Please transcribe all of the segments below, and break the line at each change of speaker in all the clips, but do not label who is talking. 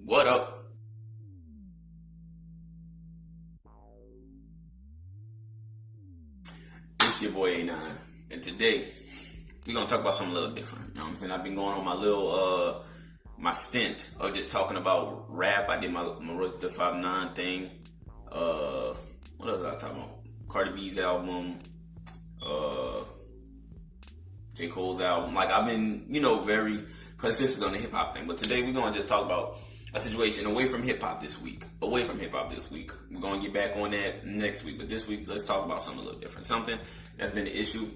What up? It's your boy Anon, and today we're gonna talk about something a little different. You know what I'm saying? I've been going on my little my stint of just talking about rap. I did my Royce the 5'9" thing. What else was I talking about? Cardi B's album, J. Cole's album. Like, I've been, very consistent on the hip hop thing. But today we're gonna just talk about a situation away from hip hop this week. We're gonna get back on that next week. But this week, let's talk about something a little different. Something that's been an issue.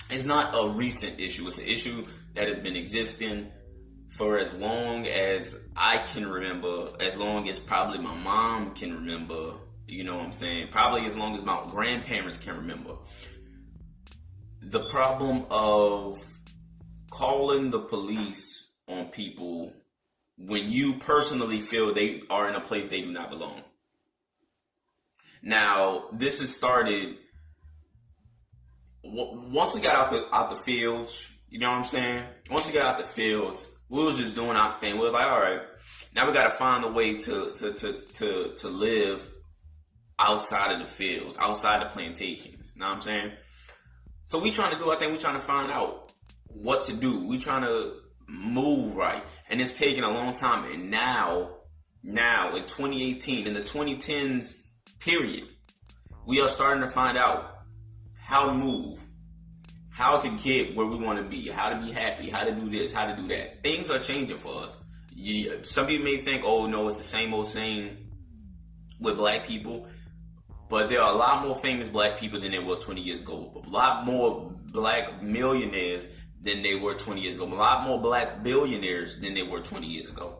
It's not a recent issue. It's an issue that has been existing for as long as I can remember, as long as probably my mom can remember, you know what I'm saying? Probably as long as my grandparents can remember. The problem of calling the police on people when you personally feel they are in a place they do not belong. Now, this has started once we got out the fields, you know what I'm saying? Once we got out the fields, we was just doing our thing. We was like, all right, now we got to find a way to live outside of the fields, outside the plantations. You know what I'm saying? So we trying to do our thing. We trying to find out what to do. We trying to move right, and it's taking a long time. And now in 2018, in the 2010s period, we are starting to find out how to move, how to get where we want to be, how to be happy, how to do this, how to do that. Things are changing for us. Some people may think, oh no, it's the same old same with black people. But there are a lot more famous black people than there was 20 years ago. A lot more black millionaires than they were 20 years ago. A lot more black billionaires than they were 20 years ago.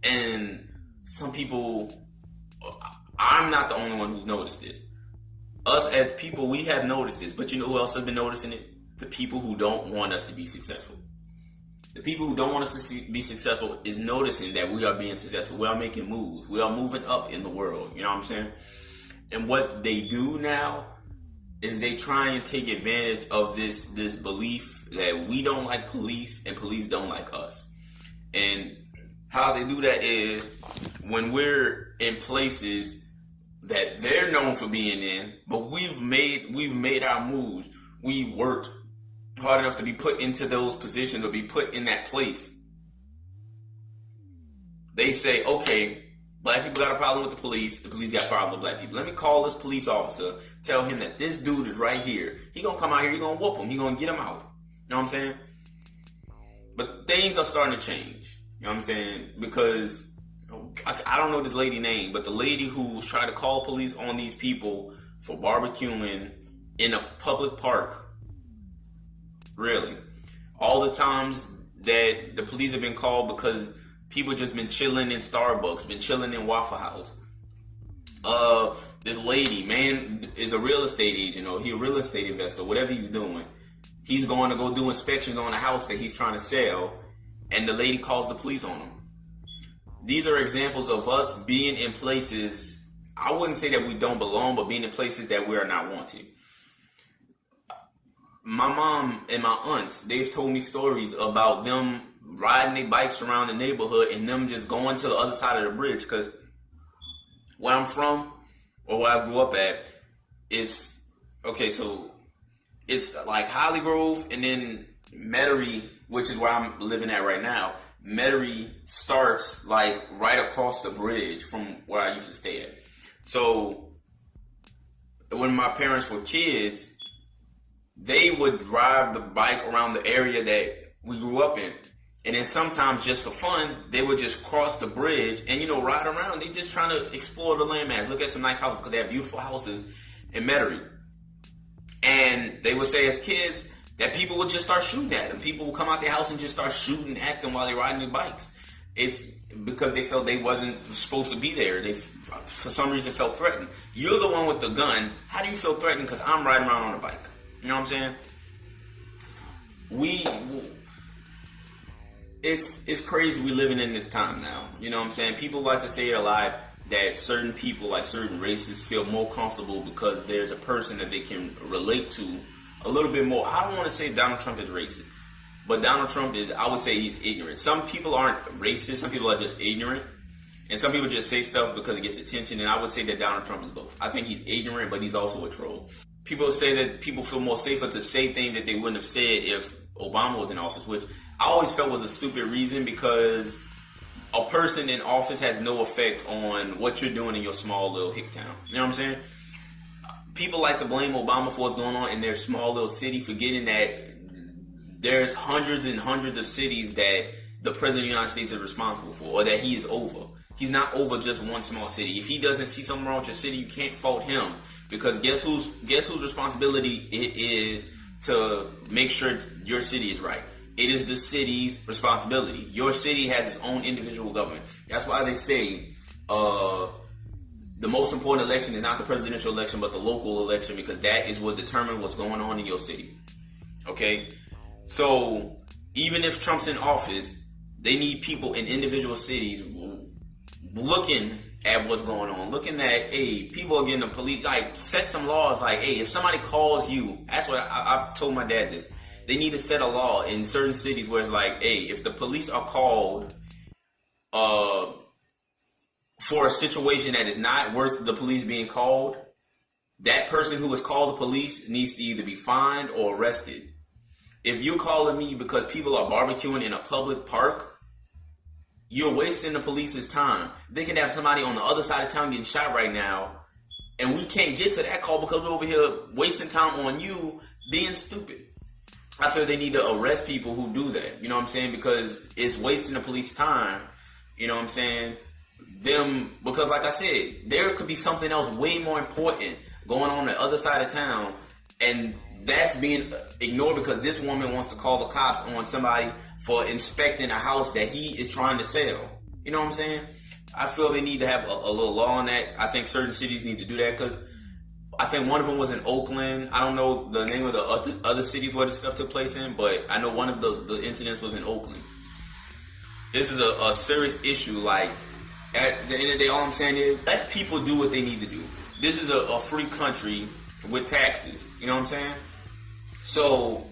And some people, I'm not the only one who's noticed this. Us as people, we have noticed this. But you know who else has been noticing it? The people who don't want us to be successful. The people who don't want us to be successful is noticing that we are being successful. We are making moves. We are moving up in the world. You know what I'm saying? And what they do now is they try and take advantage of this belief that we don't like police and police don't like us. And how they do that is when we're in places that they're known for being in, but we've made our moves. We worked hard enough to be put into those positions or be put in that place. They say, okay, black people got a problem with the police got a problem with black people. Let me call this police officer, tell him that this dude is right here. He gonna come out here, he gonna whoop him, he gonna get him out. You know what I'm saying? But things are starting to change. You know what I'm saying? Because I don't know this lady's name, but the lady who's trying to call police on these people for barbecuing in a public park. Really. All the times that the police have been called because people just been chilling in Starbucks, been chilling in Waffle House. This lady, man, is a real estate agent or he a real estate investor, whatever he's doing. He's going to go do inspections on a house that he's trying to sell, and the lady calls the police on him. These are examples of us being in places, I wouldn't say that we don't belong, but being in places that we are not wanted. My mom and my aunts, they've told me stories about them riding their bikes around the neighborhood and them just going to the other side of the bridge. Because where I'm from, or where I grew up at, it's like Holly Grove and then Metairie, which is where I'm living at right now. Metairie starts like right across the bridge from where I used to stay at. So when my parents were kids, they would drive the bike around the area that we grew up in. And then sometimes just for fun, they would just cross the bridge and, ride around. They just trying to explore the landmass, look at some nice houses because they have beautiful houses in Metairie. And they would say as kids that people would just start shooting at them. People would come out their house and just start shooting at them while they're riding their bikes. It's because they felt they wasn't supposed to be there. They, for some reason, felt threatened. You're the one with the gun. How do you feel threatened? Because I'm riding around on a bike. You know what I'm saying? It's crazy we living in this time now. You know what I'm saying? People like to say a lot that certain people, like certain races, feel more comfortable because there's a person that they can relate to a little bit more. I don't want to say Donald Trump is racist, But Donald Trump is, I would say he's ignorant. Some people aren't racist. Some people are just ignorant. And some people just say stuff because it gets attention. And I would say that Donald Trump is both. I think he's ignorant, but he's also a troll. People say that people feel more safer to say things that they wouldn't have said if Obama was in office, which I always felt was a stupid reason, because a person in office has no effect on what you're doing in your small little hick town. You know what I'm saying? People like to blame Obama for what's going on in their small little city, forgetting that there's hundreds and hundreds of cities that the President of the United States is responsible for, or that he is over. He's not over just one small city. If he doesn't see something wrong with your city, you can't fault him, because guess whose responsibility it is to make sure your city is right. It is the city's responsibility. Your city has its own individual government. That's why they say the most important election is not the presidential election, but the local election, because that is what determines what's going on in your city. Okay? So even if Trump's in office, they need people in individual cities looking at what's going on, looking at, hey, people are getting the police, like, set some laws, like, hey, if somebody calls you, that's what I've told my dad this, they need to set a law in certain cities where it's like, hey, if the police are called for a situation that is not worth the police being called, that person who was called the police needs to either be fined or arrested. If you're calling me because people are barbecuing in a public park, you're wasting the police's time. They can have somebody on the other side of town getting shot right now, and we can't get to that call because we're over here wasting time on you being stupid. I feel they need to arrest people who do that. You know what I'm saying? Because it's wasting the police's time. You know what I'm saying? Because like I said, there could be something else way more important going on the other side of town, and that's being ignored because this woman wants to call the cops on somebody for inspecting a house that he is trying to sell. You know what I'm saying? I feel they need to have a little law on that. I think certain cities need to do that, because I think one of them was in Oakland. I don't know the name of the other cities where this stuff took place in, but I know one of the incidents was in Oakland. This is a serious issue. Like, at the end of the day, all I'm saying is let people do what they need to do. This is a free country with taxes. You know what I'm saying? So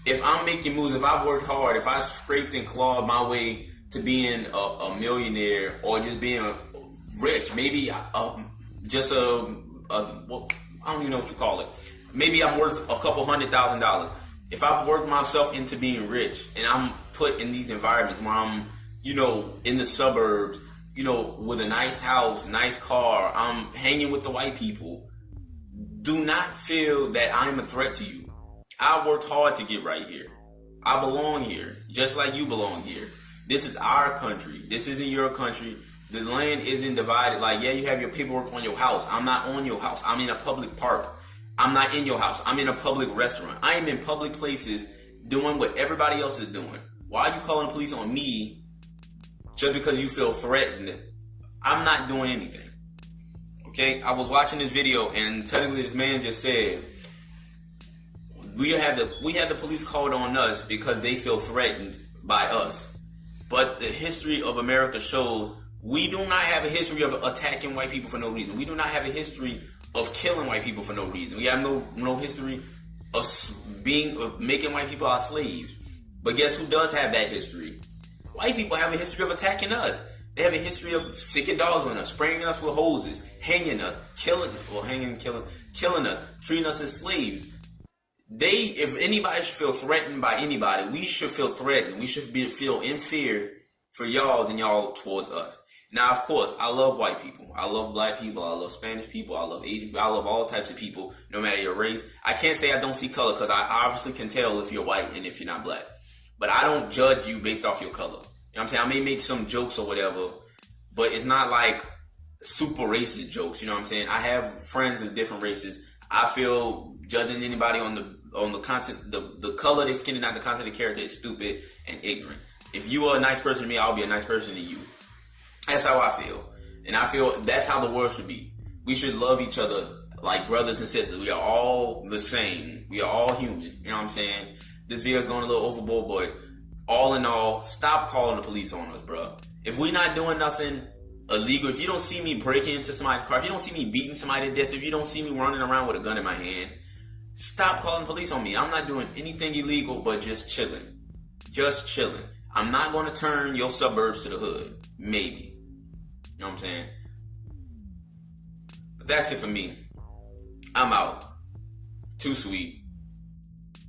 if I'm making moves, if I've worked hard, if I scraped and clawed my way to being a millionaire or just being rich, maybe just well, I don't even know what you call it. Maybe I'm worth a couple $100,000. If I've worked myself into being rich and I'm put in these environments where I'm, in the suburbs, with a nice house, nice car, I'm hanging with the white people, do not feel that I'm a threat to you. I worked hard to get right here. I belong here, just like you belong here. This is our country. This isn't your country. The land isn't divided. Like, yeah, you have your paperwork on your house. I'm not on your house. I'm in a public park. I'm not in your house. I'm in a public restaurant. I am in public places doing what everybody else is doing. Why are you calling the police on me just because you feel threatened? I'm not doing anything. Okay? I was watching this video, and technically this man just said, we had the police called on us because they feel threatened by us. But the history of America shows we do not have a history of attacking white people for no reason. We do not have a history of killing white people for no reason. We have no history of making white people our slaves. But guess who does have that history? White people have a history of attacking us. They have a history of sicking dogs on us, spraying us with hoses, hanging us, killing us, treating us as slaves. If anybody should feel threatened by anybody, we should feel threatened. We should feel in fear for y'all than y'all towards us. Now, of course, I love white people. I love black people. I love Spanish people. I love Asian people. I love all types of people, no matter your race. I can't say I don't see color, because I obviously can tell if you're white and if you're not black. But I don't judge you based off your color. You know what I'm saying? I may make some jokes or whatever, but it's not like super racist jokes. You know what I'm saying? I have friends of different races. I feel judging anybody on the content, the color of their skin and not the content of the character is stupid and ignorant. If you are a nice person to me, I'll be a nice person to you. That's how I feel. And I feel that's how the world should be. We should love each other like brothers and sisters. We are all the same. We are all human. You know what I'm saying? This video is going a little overboard, but all in all, stop calling the police on us, bro. If we're not doing nothing illegal, if you don't see me breaking into somebody's car, if you don't see me beating somebody to death, if you don't see me running around with a gun in my hand, Stop calling police on me. I'm not doing anything illegal but just chilling. Just chilling. I'm not going to turn your suburbs to the hood. Maybe. You know what I'm saying? But that's it for me. I'm out. Too sweet.